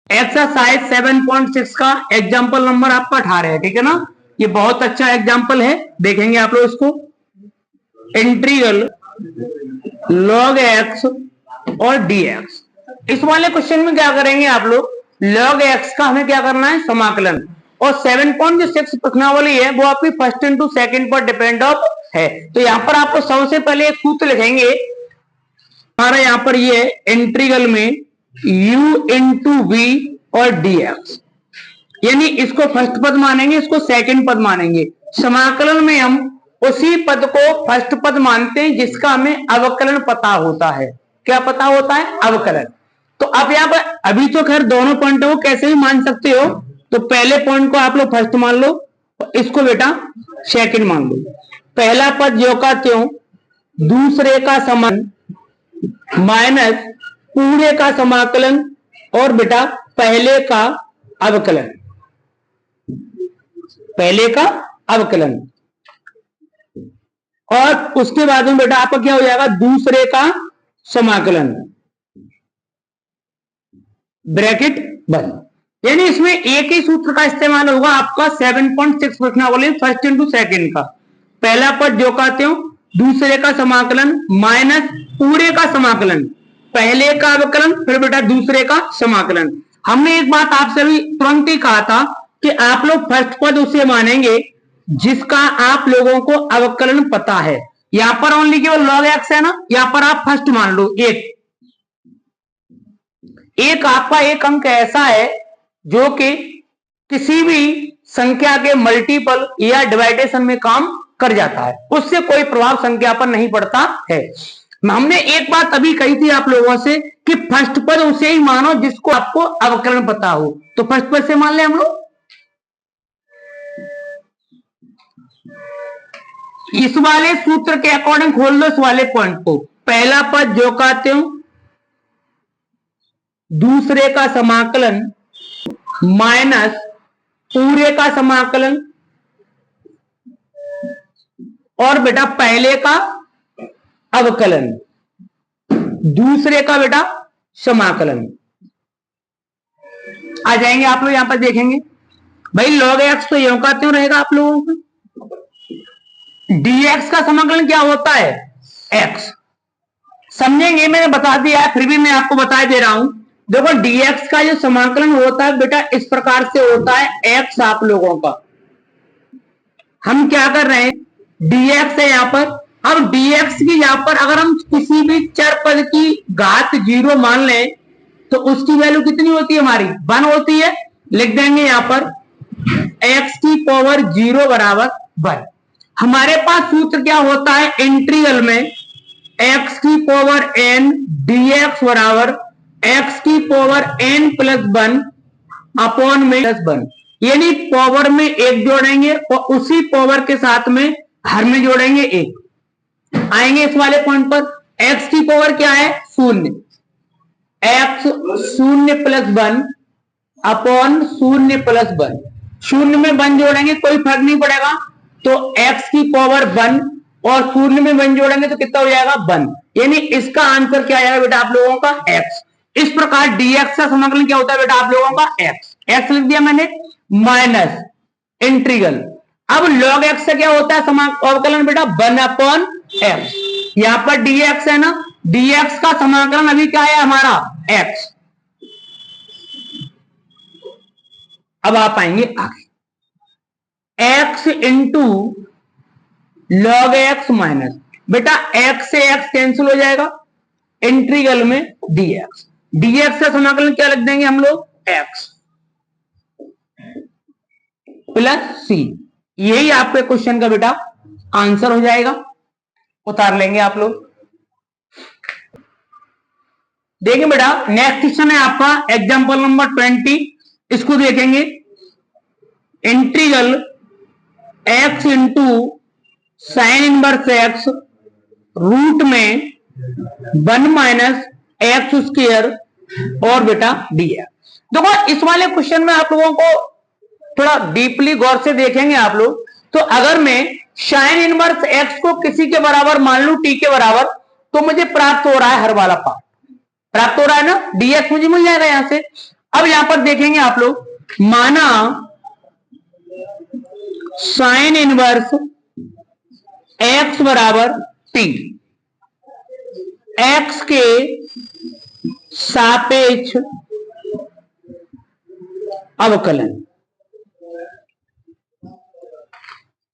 Exercise 7.6 का example number आपका 18 है, ठीक है ना। ये बहुत अच्छा एग्जाम्पल है, देखेंगे आप लोग इसको। इंटीग्रल log x और dx। इस वाले क्वेश्चन में क्या करेंगे आप लोग, log x का हमें क्या करना है, समाकलन। और 7.6 प्रश्नावली है वो आपकी फर्स्ट इंटू सेकंड पर डिपेंड ऑफ है। तो यहां पर आपको सबसे पहले एक सूत्र लिखेंगे हमारा, यहां पर ये इंटीग्रल में u इंटू वी और dx, यानी इसको फर्स्ट पद मानेंगे, इसको सेकंड पद मानेंगे। समाकलन में हम उसी पद को फर्स्ट पद मानते हैं जिसका हमें अवकलन पता होता है। क्या पता होता है, अवकलन। तो अब यहां पर अभी तो खैर दोनों पॉइंट को कैसे भी मान सकते हो, तो पहले पॉइंट को आप लोग फर्स्ट मान लो, इसको बेटा सेकंड मान लो। पहला पद जो का त्यों, दूसरे का समान माइनस पूरे का समाकलन और बेटा पहले का अवकलन, पहले का अवकलन। और उसके बाद में बेटा आपका क्या हो जाएगा, दूसरे का समाकलन, ब्रैकेट बंद। यानी इसमें एक ही सूत्र का इस्तेमाल होगा आपका 7.6 प्रश्नावली फर्स्ट इंटू सेकंड का। पहला पद जो कहते हो, दूसरे का समाकलन माइनस पूरे का समाकलन, पहले का अवकलन, फिर बेटा दूसरे का समाकलन। हमने एक बात आपसे भी तुरंत ही कहा था कि आप लोग फर्स्ट पद उसे मानेंगे जिसका आप लोगों को अवकलन पता है। यहां पर ओनली केवल log x है ना, यहां पर आप फर्स्ट मान लो। एक आपका एक अंक ऐसा है जो कि किसी भी संख्या के मल्टीपल या डिवाइडेशन में काम कर जाता है, उससे कोई प्रभाव संख्या पर नहीं पड़ता है। हमने एक बात अभी कही थी आप लोगों से कि फर्स्ट पद उसे ही मानो जिसको आपको अवकलन पता हो, तो फर्स्ट पद से मान ले हम लोग। इस वाले सूत्र के अकॉर्डिंग खोल दो इस वाले पॉइंट को। पहला पद जो कहते हो, दूसरे का समाकलन माइनस पूरे का समाकलन और बेटा पहले का अवकलन, दूसरे का बेटा समाकलन। आ जाएंगे आप लोग, यहां पर देखेंगे भाई log x तो यूं कहते हो रहेगा आप लोगों को। dx का समाकलन क्या होता है, x। समझेंगे, मैंने बता दिया है, फिर भी मैं आपको बता दे रहा हूं। देखो dx का जो समाकलन होता है बेटा इस प्रकार से होता है, x आप लोगों का। हम क्या कर रहे हैं, dx है यहां पर। अब dx की यहां पर अगर हम किसी भी चर पद की घात 0 मान लें तो उसकी वैल्यू कितनी होती है हमारी, 1 होती है। लिख देंगे यहां पर x की पावर 0 बराबर 1। हमारे पास सूत्र क्या होता है इंटीग्रल में, x की पावर n dx बराबर x की पावर n प्लस 1 अपॉन में प्लस 1, यानी पावर में 1 जोड़ेंगे और उसी पावर के साथ में हर में जोड़ेंगे 1। आएंगे इस वाले पॉइंट पर, x की पावर क्या है, 0, x 0 प्लस 1 अपॉन 0 प्लस 1। 0 में 1 जोड़ेंगे कोई फर्क नहीं पड़ेगा, तो x की पावर 1 और 0 में 1 जोड़ेंगे तो कितना हो जाएगा, 1। यानी इसका आंसर क्या आएगा बेटा आप लोगों का, x। इस प्रकार dx का समाकलन क्या होता है बेटा आप लोगों का, x लिख दिया मैंने, माइनस इंटीग्रल। अब log x से क्या होता है अवकलन बेटा, 1 अपॉन x। यहां पर dx है ना, dx का समाकलन अभी क्या है हमारा, x। अब आप आएंगे आगे, x into log x minus, बेटा x से x कैंसिल हो जाएगा, इंटीग्रल में dx। dx का समाकलन क्या लिख देंगे हम लोग, x प्लस c। यही आपके क्वेश्चन का बेटा आंसर हो जाएगा। उतार लेंगे आप लोग। देखिए बेटा नेक्स्ट क्वेश्चन है आपका एग्जांपल नंबर 20। इसको देखेंगे, integral x into sine inverse x root में 1 माइनस एक्स स्क्वायर और बेटा dx। देखो इस वाले क्वेश्चन में आप लोगों को थोड़ा डीपली गौर से देखेंगे आप लोग, तो अगर मैं साइन इनवर्स x को किसी के बराबर मान लू, t के बराबर, तो मुझे प्राप्त हो रहा है हर वाला पार्ट, प्राप्त हो रहा है ना, dx मुझे मिल जाएगा यहां से। अब यहां पर देखेंगे आप लोग, माना साइन इनवर्स एक्स बराबर टी, एक्स के सापेक्ष अवकलन।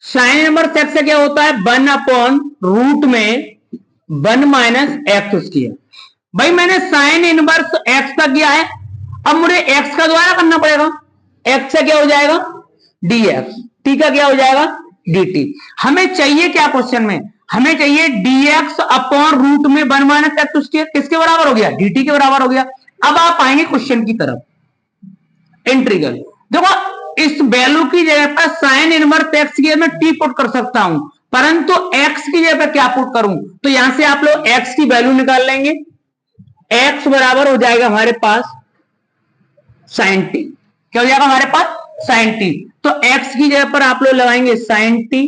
साइन इनवर्स एक्स से क्या होता है, 1/रूट में 1 माइनस एक्स स्क्वायर। भाई मैंने साइन इनवर्स एक्स का किया है, अब मुझे एक्स का दोबारा करना पड़ेगा। एक्स से क्या हो जाएगा, dx, टी का क्या हो जाएगा, dt। हमें चाहिए क्या क्वेश्चन में, हमें चाहिए dx अपॉन रूट में 1 माइनस एक्स स्क्वायर, किसके बराबर हो गया, dt के बराबर हो गया। अब आप आएंगे क्वेश्चन की तरफ, इंटीग्रल। देखो इस वैल्यू की जगह पर साइन इनवर्स एक्स की मैं टी पुट कर सकता हूं, परंतु एक्स की जगह पर क्या पुट करूं, तो यहां से आप लोग एक्स की वैल्यू निकाल लेंगे। एक्स बराबर हो जाएगा हमारे पास साइन टी, क्या हो जाएगा हमारे पास, साइन टी। तो एक्स की जगह पर आप लोग लगाएंगे साइन टी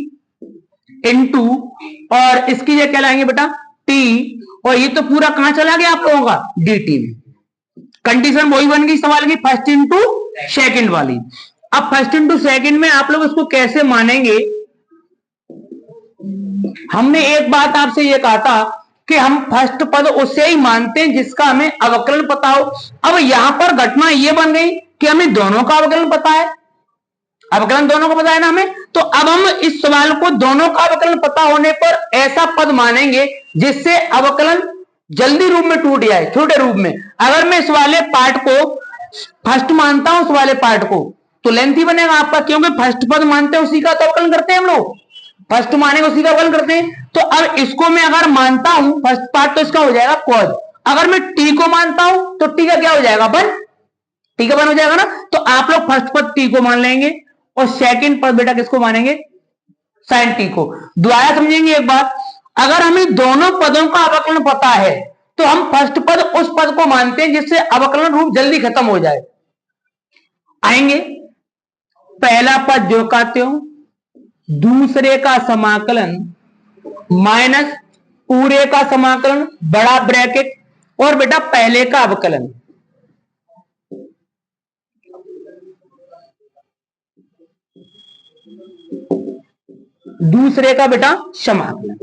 इंटू, और इसकी जगह क्या लगाएंगे बेटा, टी, और ये तो पूरा कहां चला गया आप लोगों का, dt में। कंडीशन वही बन गई सवाल की, फर्स्ट इंटू सेकंड वाली। अब फर्स्ट इंटू सेकंड में आप लोग इसको कैसे मानेंगे, हमने एक बात आपसे ये कहा था कि हम फर्स्ट पद उसे ही मानते हैं जिसका हमें अवकलन पता हो। अब यहां पर घटना ये बन गई कि हमें दोनों का अवकलन पता है, अवकलन दोनों को पता है ना हमें, तो अब हम इस सवाल को दोनों का अवकलन पता होने पर ऐसा पद मानेंगे जिससे अवकलन जल्दी रूप में टूट जाए, छोटे रूप में। अगर मैं इस वाले पार्ट को फर्स्ट मानता हूं, इस वाले पार्ट को, तो लेंथ ही बनेगा आपका, क्योंकि फर्स्ट पद मानते हैं उसी का तो अवकलन करते हैं हम लोग, फर्स्ट मानेंगे उसी का अवकलन करते हैं। तो अब इसको मैं अगर मानता हूं फर्स्ट पार्ट, तो इसका हो जाएगा कॉज। अगर मैं टी को मानता हूं तो टी का क्या हो जाएगा, 1, टी का 1 हो जाएगा ना। तो आप लोग फर्स्ट पद टी को मान लेंगे और सेकंड पद बेटा किसको मानेंगे, साइन टी को। दोबारा समझेंगे एक बात, अगर हमें दोनों पदों का अवकलन पता है तो हम फर्स्ट पद उस पद को मानते हैं जिससे अवकलन रूप जल्दी खत्म हो जाए। आएंगे, पहला पद जो कहते हो, दूसरे का समाकलन माइनस पूरे का समाकलन बड़ा ब्रैकेट, और बेटा पहले का अवकलन। दूसरे का बेटा समाकलन,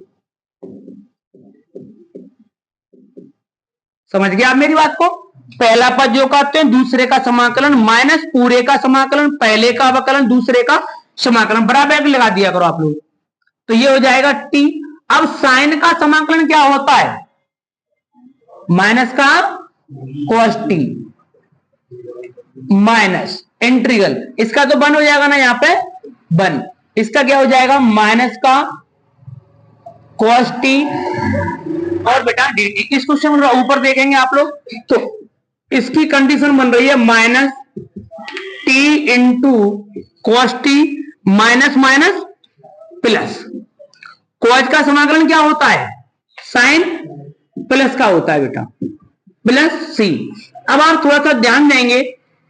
समझ गए आप मेरी बात को। पहला पद जो कहते हैं दूसरे का समाकलन माइनस पूरे का समाकलन, पहले का अवकलन दूसरे का समाकलन, बड़ा ब्रैकेट लगा दिया करो आप लोग, तो ये हो जाएगा टी। अब साइन का समाकलन क्या होता है, माइनस का cos टी माइनस इंटीग्रल, इसका तो 1 हो जाएगा ना यहाँ पे 1, इसका क्या हो जाएगा माइनस का cos टी और बेटा dt। इस क्वेश्चन में ऊपर देखेंगे आप लोग, तो इसकी कंडीशन बन रही है minus T into cos T minus minus plus. cos का समाकलन क्या होता है, साइन प्लस का होता है बेटा, प्लस सी। अब आप थोड़ा सा ध्यान देंगे,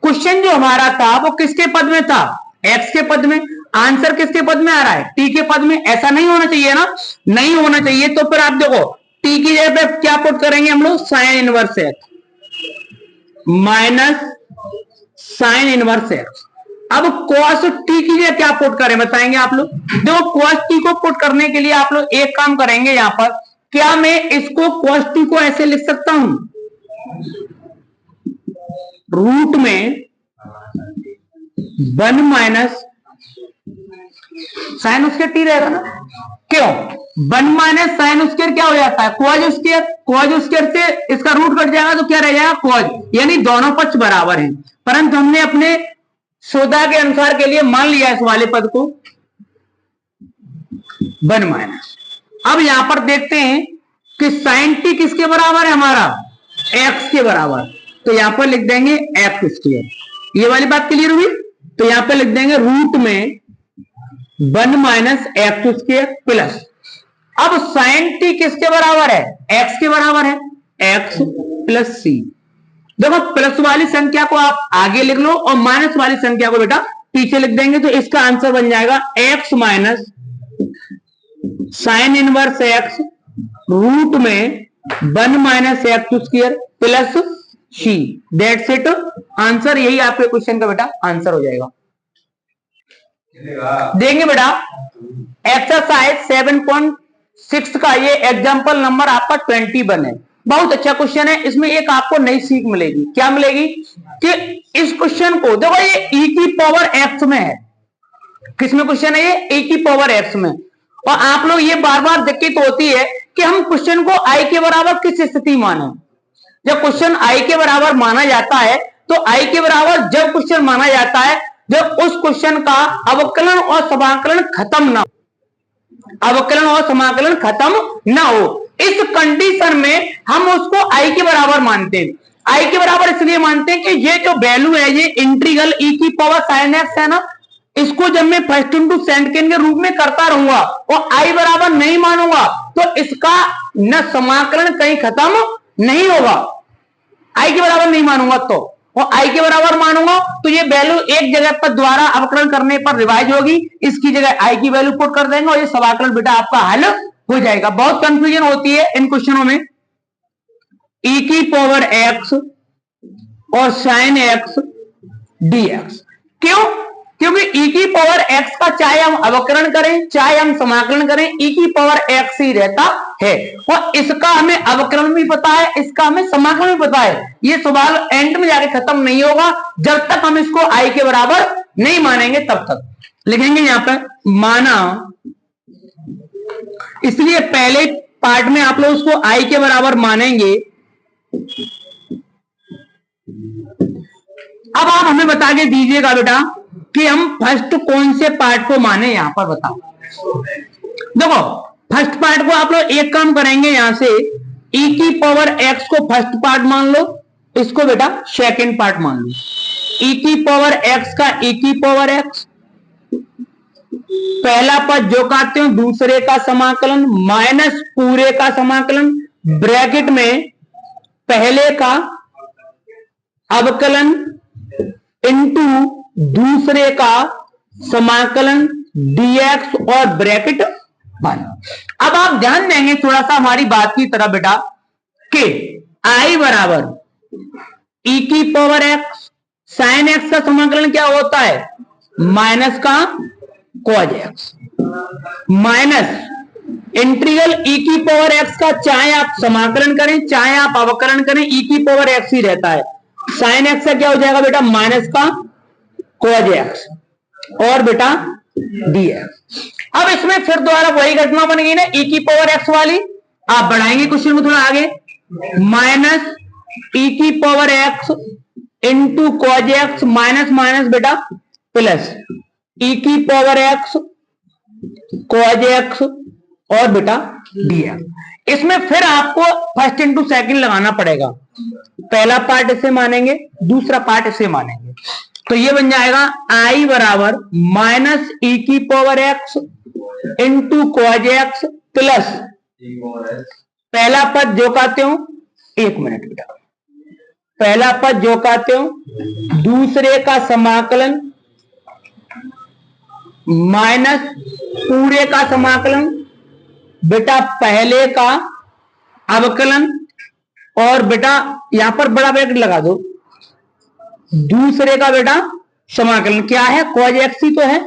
क्वेश्चन जो हमारा था वो किसके पद में था, एक्स के पद में, आंसर किसके पद में आ रहा है, टी के पद में। ऐसा नहीं होना चाहिए ना, नहीं होना चाहिए। तो फिर आप देखो टी की जगह पे क्या पुट करेंगे हम लोग, sign inverse x minus sine inverse x. अब cos टी की जगह क्या पुट करें बताएंगे आप लोग। देखो cos टी को पुट करने के लिए आप लोग एक काम करेंगे, यहां पर क्या मैं इसको cos टी को ऐसे लिख सकता हूं, रूट में 1 माइनस साइन स्क्वायर टी रहेगा ना, क्यों 1 माइनस साइन स्क्वायर क्या हो जाता है, cos स्क्वायर, cos स्क्वायर से इसका रूट कट जाएगा तो क्या रह जाएगा cos, यानी दोनों पक्ष बराबर हैं। परंतु हमने अपने सुविधा के अनुसार के लिए मान लिया इस वाले पद को 1 माइनस। अब यहां पर देखते हैं कि साइन टी किसके बराबर है हमारा, एक्स के बराबर, तो यहां पर लिख देंगे एक्स स्क्वायर। ये वाली बात क्लियर हुई, तो यहां पर लिख देंगे रूट में 1 माइनस एक्स स्क्वायर प्लस। अब साइन टी किसके बराबर है, एक्स के बराबर है, एक्स प्लस सी। देखो प्लस वाली संख्या को आप आगे लिख लो और माइनस वाली संख्या को बेटा पीछे लिख देंगे, तो इसका आंसर बन जाएगा x minus sine inverse x root में 1 minus x square plus c. That's it. Answer यही आपके क्वेश्चन का बेटा आंसर हो जाएगा। देंगे बेटा एक्सरसाइज 7.6 का ये एग्जांपल नंबर आपका 21 है। बहुत अच्छा क्वेश्चन है। इसमें एक आपको नई सीख मिलेगी। क्या मिलेगी कि इस क्वेश्चन को देखो, ये e की पावर x में है। किसमें क्वेश्चन है ये? e की पावर x में। और आप लोग ये बार बार दिक्कत होती है कि हम क्वेश्चन को i के बराबर किस स्थिति माने। जब क्वेश्चन i के बराबर माना जाता है तो i के बराबर जब क्वेश्चन माना जाता है जब उस क्वेश्चन का अवकलन और समाकलन खत्म ना हो, अवकलन और समाकलन खत्म ना हो। इस कंडीशन में हम उसको i के बराबर मानते हैं। i के बराबर इसलिए मानते हैं कि ये जो वैल्यू है ये इंटीग्रल e की पावर sin x है ना, इसको जब मैं फर्स्ट इंटू सेकंड के रूप में करता रहूंगा और i बराबर नहीं मानूंगा तो इसका न समाकलन कहीं खत्म नहीं होगा। i के बराबर नहीं मानूंगा तो, और i के बराबर मानूंगा तो ये वैल्यू एक जगह पर द्वारा अवकलन करने पर रिवाइज होगी। इसकी जगह i की वैल्यू पुट कर देंगे और ये समाकलन बेटा आपका हल हो जाएगा। बहुत कंफ्यूजन होती है इन क्वेश्चनों में। e की पावर x और sin x dx। क्यों? क्योंकि e की पावर x का चाहे हम अवकलन करें चाहे हम समाकलन करें e की पावर x ही रहता है। और इसका हमें अवकलन भी पता है, इसका हमें समाकलन भी पता है। ये सवाल एंड में जाके खत्म नहीं होगा जब तक हम इसको i के बराबर नहीं मानेंगे। तब तक लिखेंगे यहां पर माना, इसलिए पहले पार्ट में आप लोग उसको i के बराबर मानेंगे। अब आप हमें बता के दीजिएगा बेटा कि हम फर्स्ट कौन से पार्ट को माने। यहां पर बताओ। देखो फर्स्ट पार्ट को आप लोग एक काम करेंगे, यहां से e की पावर x को फर्स्ट पार्ट मान लो, इसको बेटा सेकंड पार्ट मान लो। e की पावर x का e की पावर x, पहला पद जो कहते हो दूसरे का समाकलन माइनस पूरे का समाकलन, ब्रैकेट में पहले का अवकलन इनटू दूसरे का समाकलन dx और ब्रैकेट बंद। अब आप ध्यान देंगे थोड़ा सा हमारी बात की तरह बेटा कि i बराबर e की पावर x sin x का समाकलन क्या होता है? माइनस का cos x minus integral e की पावर x का चाहे आप समाकलन करें चाहे आप अवकलन करें e की पावर x ही रहता है। sin x का क्या हो जाएगा बेटा? माइनस का cos x और बेटा dx। अब इसमें फिर दोबारा वही घटना बन गई ना e की पावर x वाली। आप बढ़ाएंगे क्वेश्चन को थोड़ा आगे, माइनस e की power x into cos x minus minus बेटा प्लस e की पावर x cos x और बेटा dx। इसमें फिर आपको फर्स्ट इंटू सेकंड लगाना पड़ेगा। पहला पार्ट इसे मानेंगे, दूसरा पार्ट इसे मानेंगे, तो ये बन जाएगा i बराबर माइनस e की power x into cos x plus पहला पद जो कहते हो, एक मिनट बेटा, पहला पद जो कहते हो दूसरे का समाकलन माइनस पूरे का समाकलन बेटा पहले का अवकलन और बेटा यहां पर बड़ा ब्रैकेट लगा दो, दूसरे का बेटा समाकलन क्या है? cos x ही तो है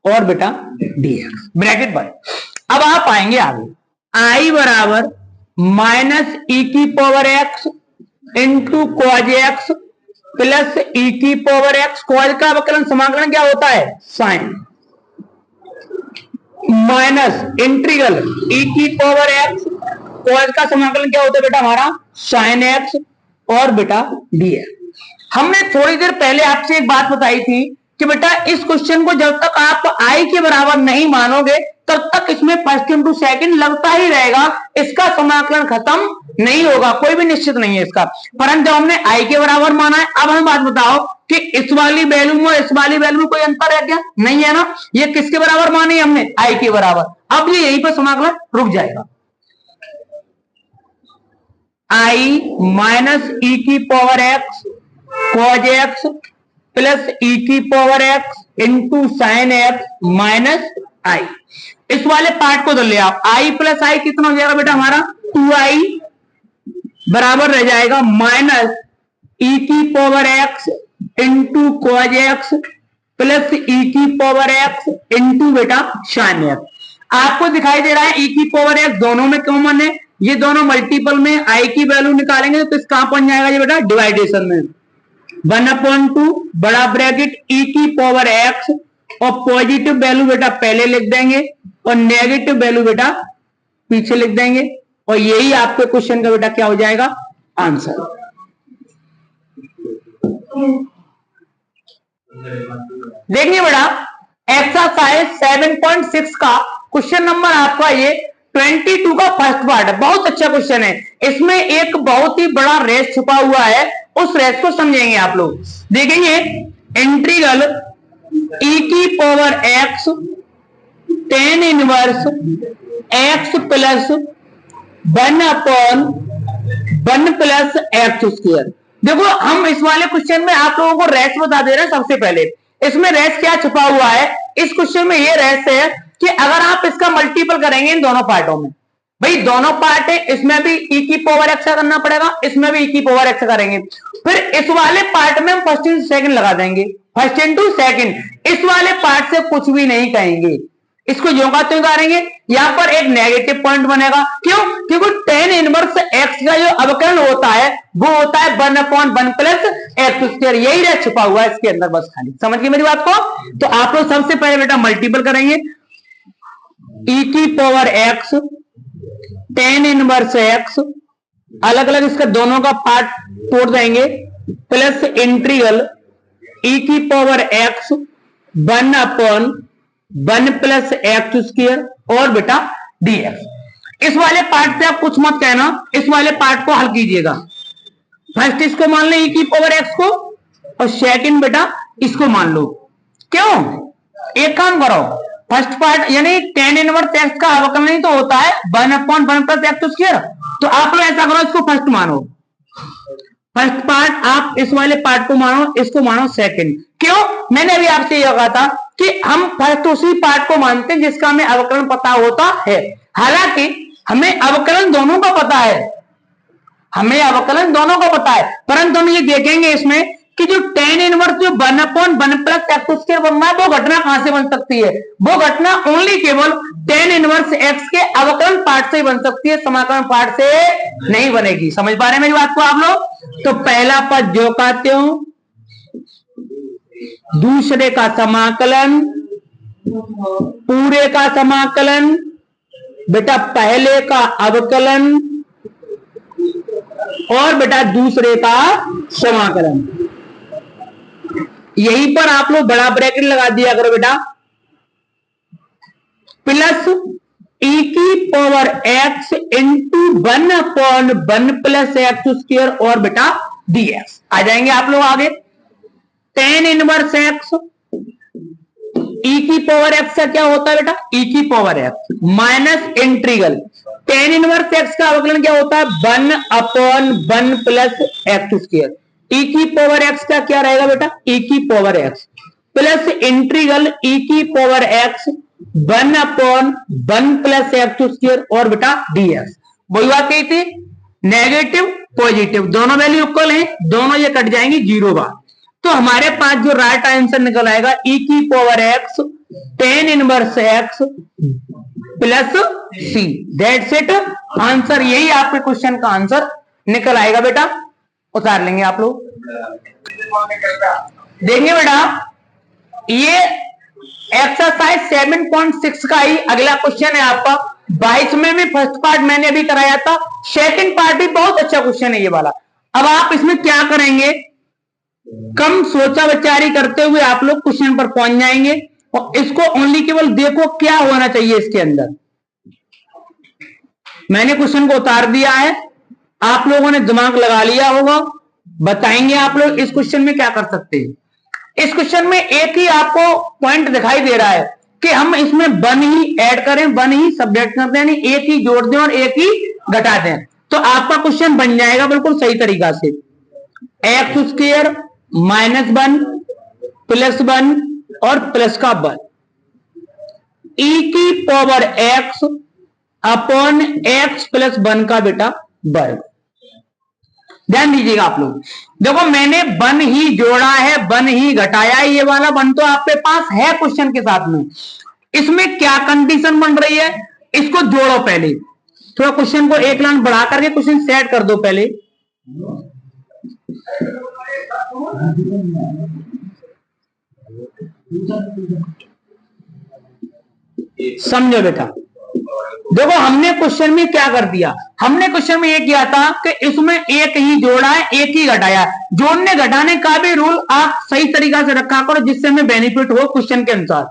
और बेटा dx ब्रैकेट बंद। अब आप आएंगे आगे, i बराबर माइनस e की power x into cos x plus e की पावर x। cos का अवकलन समाकलन क्या होता है? साइन माइनस इंटीग्रल e की पावर x, cos का समाकलन क्या होता है बेटा हमारा? साइन x और बेटा dx। हमने थोड़ी देर पहले आपसे एक बात बताई थी कि बेटा इस क्वेश्चन को जब तक आप i के बराबर नहीं मानोगे तब तक इसमें फर्स्ट इंटू सेकंड लगता ही रहेगा, इसका समाकलन खत्म नहीं होगा, कोई भी निश्चित नहीं है इसका। परंतु जब हमने i के बराबर माना है, अब हमें बात बताओ कि इस वाली वैल्यू में और इस वाली वैल्यू में कोई अंतर है क्या? नहीं है ना। ये किसके बराबर मानी हमने? i के बराबर। अब ये यहीं पर समाकलन रुक जाएगा। i माइनस e की power x cos x plus e की power x into sign x minus i। इस वाले पार्ट को धर ले आप, i प्लस i कितना हो जाएगा बेटा हमारा? 2i बराबर रह जाएगा माइनस ई की power x into cos x plus e की power x into beta sine x. आपको दिखाई दे रहा है ई की पावर एक्स दोनों में कॉमन है, ये दोनों मल्टीपल में आई की वैल्यू निकालेंगे तो इस कहां पहुंच जाएगा ये बेटा डिवाइडेशन में 1/2 बड़ा ब्रैकेट ई की पावर एक्स और पॉजिटिव वैल्यू बेटा पहले लिख देंगे और नेगेटिव वैल्यू बेटा पीछे लिख देंगे और यही आपके क्वेश्चन का बेटा क्या हो जाएगा आंसर। देखिए बेटा एक्सरसाइज 7.6 का क्वेश्चन नंबर आपका ये 22 का फर्स्ट पार्ट है। बहुत अच्छा क्वेश्चन है, इसमें एक बहुत ही बड़ा रेस छुपा हुआ है, उस रेस को समझेंगे आप लोग। देखेंगे इंटीग्रल ई की power x tan inverse x plus 1/1 plus x square. देखो हम इस वाले क्वेश्चन में आप लोगों को रेस बता दे रहे हैं। सबसे पहले इसमें रेस क्या छुपा हुआ है, इस क्वेश्चन में ये रेस है कि अगर आप इसका मल्टीपल करेंगे इन दोनों पार्टों में, भाई दोनों पार्ट है, इसमें भी ई की पावर एक्स करना पड़ेगा, इसमें भी ई की पावर एक्स करेंगे, फिर इस वाले पार्ट में हम फर्स्ट इंटू सेकंड लगा देंगे, फर्स्ट इंटू सेकंड, इस वाले पार्ट से कुछ भी नहीं कहेंगे, इसको जो का त्यों करेंगे। यहां पर एक नेगेटिव पॉइंट बनेगा, क्यों? क्योंकि tan इनवर्स एक्स का जो अवकलन होता है वो होता है 1/1 प्लस एक्स स्क्वायर। यही रेस छुपा हुआ है इसके अंदर, बस खाली समझ गए मेरी बात को। तो आप लोग सबसे पहले बेटा मल्टीपल करेंगे ई की power x tan inverse x, अलग अलग इसका दोनों का पार्ट तोड़ देंगे, प्लस इंटीग्रल ई की power x 1/1 plus x square और बेटा dx। इस वाले पार्ट से आप कुछ मत कहना, इस वाले पार्ट को हल कीजिएगा। फर्स्ट इसको मान लो ई की पावर एक्स को और सेकंड बेटा इसको मान लो। क्यों? एक काम करो, फर्स्ट पार्ट यानी tan इनवर्स एक्स का अवकलन ही तो होता है 1/1 प्लस एक्स स्क्वायर, तो आप लोग ऐसा करो इसको फर्स्ट मानो, फर्स्ट पार्ट आप इस वाले पार्ट को मानो, इसको मानो सेकंड। क्यों? मैंने अभी आपसे यह कहा था कि हम फर्स्ट उसी पार्ट को मानते हैं जिसका हमें अवकलन पता होता है। हालांकि हमें अवकलन दोनों का पता है, हमें अवकलन दोनों का पता है, परंतु हम ये देखेंगे इसमें कि जो tan इनवर्स जो 1/1 प्लस एक्स स्क्वायर बन रहा है वो घटना कहां से बन सकती है? वो घटना ओनली केवल tan इनवर्स एक्स के अवकलन पार्ट से ही बन सकती है, समाकलन पार्ट से नहीं बनेगी। समझ पा रहे हैं मेरी बात को आप लोग? तो पहला पद जो कहते हो, दूसरे का समाकलन, पूरे का समाकलन, बेटा पहले का अवकलन और बेटा दूसरे का समाकलन। यहीं पर आप लोग बड़ा ब्रैकेट लगा दिया करो बेटा, प्लस ई की power x into 1/1 plus x square और बेटा dx। आ जाएंगे आप लोग आगे। tan इनवर्स एक्स ई की पावर एक्स का क्या होता है बेटा? ई की power x minus integral tan inverse x का अवकलन क्या होता है? 1/1 प्लस एक्स स्क्वायर। ई की पावर एक्स का क्या रहेगा बेटा? ई की पावर एक्स प्लस इंटीग्रल ई की power x 1/1 plus x square और बेटा dx। वही बात कही थी, नेगेटिव पॉजिटिव दोनों वैल्यू इक्वल है, दोनों ये कट जाएंगी 0 बार। तो हमारे पास जो राइट आंसर निकल आएगा ई की power x tan inverse x plus c, that's it answer. यही आपके क्वेश्चन का आंसर निकल आएगा बेटा। उतार लेंगे आप लोग। देखिए बेटा ये एक्सरसाइज 7.6 का ही अगला क्वेश्चन है आपका। 22 में भी फर्स्ट पार्ट मैंने अभी कराया था, सेकंड पार्ट भी बहुत अच्छा क्वेश्चन है ये वाला। अब आप इसमें क्या करेंगे, कम सोचा विचारी करते हुए आप लोग क्वेश्चन पर पहुंच जाएंगे और इसको ओनली केवल देखो क्या होना चाहिए इसके अंदर। मैंने क्वेश्चन को उतार दिया है, आप लोगों ने दिमाग लगा लिया होगा। बताएंगे आप लोग इस क्वेश्चन में क्या कर सकते हैं। इस क्वेश्चन में एक ही आपको पॉइंट दिखाई दे रहा है कि हम इसमें 1 ही ऐड करें, 1 ही सब्ट्रैक्ट करते हैं, एक ही जोड़ दें और एक ही घटा दें, तो आपका क्वेश्चन बन जाएगा बिल्कुल सही तरीका से। एक्स स्क्वायर -1 प्लस 1 और प्लस का 1 ई की power x upon x plus 1 का बेटा वर्ग। ध्यान दीजिएगा आप लोग। देखो मैंने वन ही जोड़ा है, वन ही घटाया है, ये वाला वन तो आपके पास है क्वेश्चन के साथ में। इसमें क्या कंडीशन बन रही है, इसको जोड़ो पहले, थोड़ा क्वेश्चन को एक लाइन बढ़ा करके क्वेश्चन सेट कर दो पहले। समझो बेटा, देखो हमने क्वेश्चन में क्या कर दिया, हमने क्वेश्चन में ये किया था कि इसमें एक ही जोड़ा है, एक ही घटाया है। जोड़ने घटाने का भी रूल आप सही तरीका से रखा करो जिससे हमें बेनिफिट हो क्वेश्चन के अनुसार।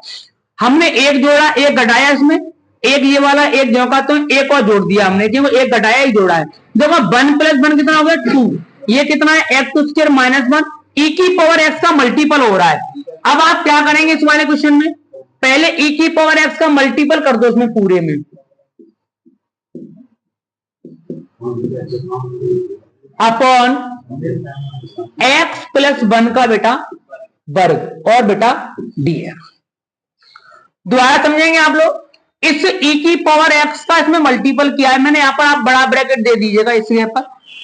हमने एक जोड़ा एक घटाया, इसमें एक ये वाला एक जोड़ा तो एक और जोड़ दिया हमने, क्योंकि एक घटाया एक जोड़ा है। देखो 1 + 1 कितना हो गया 2, ये कितना है x² - 1, e की पावर x का मल्टीपल हो रहा है। अब आप क्या करेंगे इस वाले क्वेश्चन में, पहले e की पावर x का मल्टीपल कर दो इसमें पूरे में, अपॉन x + 1 का बेटा वर्ग और बेटा dx। दोबारा समझेंगे आप लोग, इस e की पावर x का इसमें मल्टीपल किया है मैंने, यहां पर आप बड़ा ब्रैकेट दे दीजिएगा इसके पर,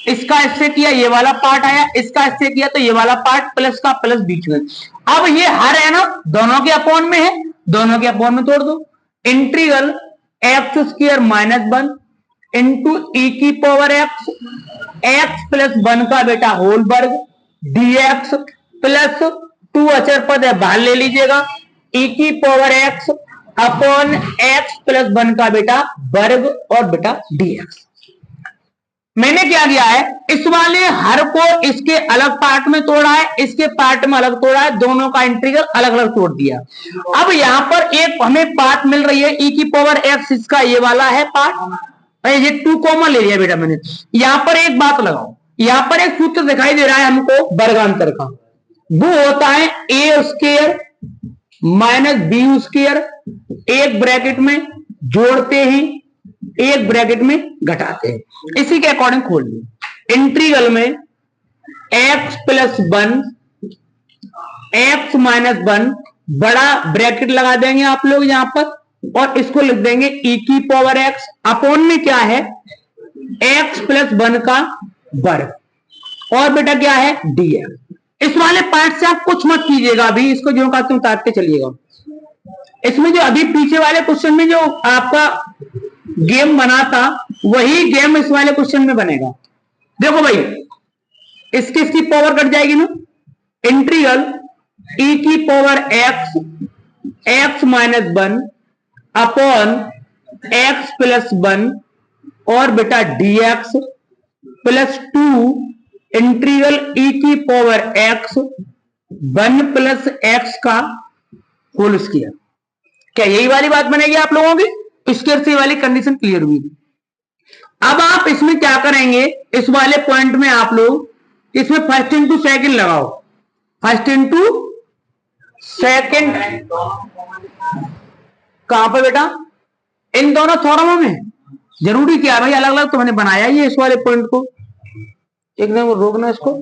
इसका इससे किया ये वाला पार्ट आया, इसका इससे किया तो ये वाला पार्ट, प्लस का प्लस बीच में। अब ये हर है ना, दोनों के अपॉन में है, दोनों के अपॉन में तोड़ दो। इंटीग्रल x² - 1 इंटू e की पावर x + 1 का बेटा होल वर्ग dx प्लस 2 अचर पद है बाहर ले लीजिएगा, e की पावर x अपॉन x + 1 का बेटा वर्ग और बेटा dx। मैंने क्या किया है, इस वाले हर को इसके अलग पार्ट में तोड़ा है, इसके पार्ट में अलग तोड़ा है, दोनों का इंटीग्रल अलग अलग तोड़ दिया। अब यहां पर एक हमें पार्ट मिल रही है e की पावर x, इसका ये वाला है पार्ट, ये 2 कॉमन ले लिया बेटा मैंने। यहां पर एक बात लगाओ, यहां पर एक सूत्र दिखाई दे रहा है हमको वर्गांतर का, वो होता है a² - b², एक ब्रैकेट में जोड़ते ही एक ब्रैकेट में घटाते हैं। इसी के अकॉर्डिंग खोल लो, इंटीग्रल में x + 1 x - 1 बड़ा ब्रैकेट लगा देंगे आप लोग यहां पर, और इसको लिख देंगे e की पावर x अपॉन में क्या है x + 1 का वर्ग और बेटा क्या है dx। इस वाले पार्ट से आप कुछ मत कीजिएगा, अभी इसको जो कहते हैं उतारते चलिएगा। इसमें जो अभी पीछे वाले क्वेश्चन में जो आपका गेम बना था वही गेम इस वाले क्वेश्चन में बनेगा। देखो भाई, इसकी पावर कट जाएगी ना, इंटीग्रल e की power x x - 1 upon x + 1 और बेटा dx प्लस 2 इंटीग्रल e की पावर x 1 + x का होल स्क्वायर। क्या यही वाली बात बनेगी आप लोगों की, स्क्वायर से वाली कंडीशन क्लियर हुई। अब आप इसमें क्या करेंगे, इस वाले पॉइंट में आप लोग इसमें फर्स्ट इंटू सेकंड लगाओ, फर्स्ट इंटू सेकंड कहां पर बेटा, इन दोनों थॉर्मों में। जरूरी क्या भाई अलग अलग तो मैंने बनाया ही है इस वाले पॉइंट को, एक मिनट रोकना इसको।